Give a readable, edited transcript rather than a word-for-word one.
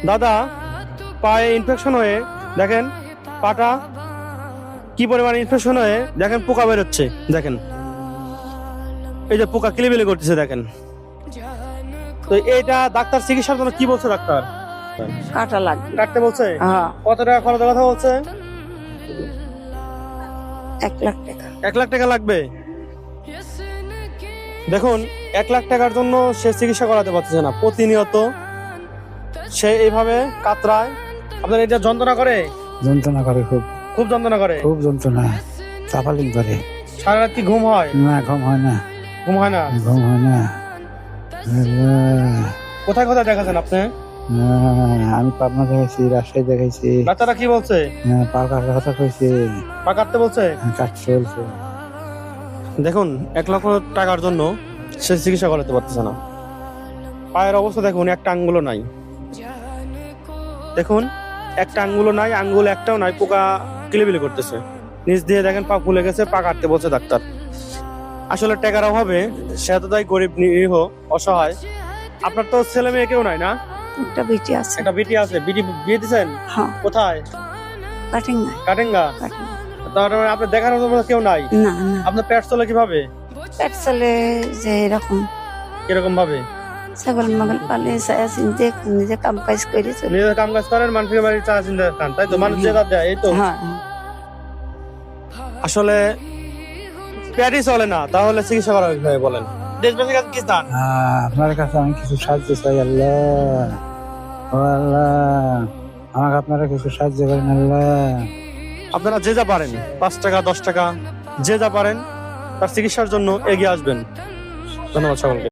দাদা পায়ে ইনফেকশন হয়ে দেখেন, পাটা কি পরিমাণ ইনফেকশন হয়ে দেখেন পোকা বেরোচ্ছে, দেখেন এই যে পোকা কিলিবিলি করতেছে দেখেন। তো এইটা ডাক্তার চিকিৎসার জন্য কি বলছে ডাক্তার? কাটা লাগবে। কাটতে বলছে? হ্যাঁ, কত টাকা খরচের কথা বলছে? 1 লাখ টাকা। 1 লাখ টাকা লাগবে। দেখুন 1 লাখ টাকার জন্য সে চিকিৎসা করাতে পারতেছে না, প্রতিনিয়ত সে এইভাবে কাতরায়। আপনার এটা যন্ত্রণা করে? যন্ত্রণা করে, খুব খুব যন্ত্রণা করে? খুব যন্ত্রণা, চাপালিং করে। সারা রাত কি ঘুম হয়? না, ঘুম হয় না, ঘুম হয় না? ঘুম হয় না। কোথায় কোথায় দেখাচ্ছেন আপনি? আমি পাবনা দেখাইছি, রাজশাহী দেখাইছি। ডাক্তাররা কি বলছে? পা কাটার কথা কইছে, পা কাটতে বলছে? কাটতে বলছে। দেখুন 1 লক্ষ টাকার জন্য সে চিকিৎসা করাতে পারতেছে না। পায়ের অবস্থা দেখুন, একটা আঙ্গুলও নাই। দেখুন একটা আঙ্গুলও নাই, আঙ্গুল একটাও নাই, পোকা কিলিবিলি করতেছে। নিচ দিয়ে দেখেন পা ফুলে গেছে, পা কাটতে বলছে ডাক্তার। আসলে টাকার অভাবে সে এতটাই গরিব, নিরীহ, অসহায়। আপনার তো ছেলে মেয়ে কেউ নাই না? একটা বেটি আছে। একটা বিটি আছে। বিটি বিয়ে দিচ্ছেন? হ্যাঁ, কোথায়? কাটিং না, কাটেঙ্গা? কাটিং। তার মানে আপনার দেখানোর জন্য কেউ নাই? না না, আপনার পেট চলে কিভাবে? পেট চলে যে এরকম কিরকম ভাবে? ছাগল মাগল পালে চিনতে নিজে কাম কাজ করে চলে। নিজের কাম কাজ করেন, মানুষের বাড়ি চা চিন্তা খান, তাই তো? মানুষ যেটা দেয় এই তো। হ্যাঁ, আসলে পেটই চলে না, তাহলে চিকিৎসা করা কিভাবে বলেন? দেশবাসীর কাছে কি চান? আপনার কাছে আমি কিছু সাহায্য চাই, আল্লাহ। ও আল্লাহ, আমাকে আপনারা কিছু সাহায্য করেন, আল্লাহ। আপনারা যে যা পারেন, 5 টাকা 10 টাকা যে যা পারেন তার চিকিৎসার জন্য এগিয়ে আসবেন। ধন্যবাদ সকলকে।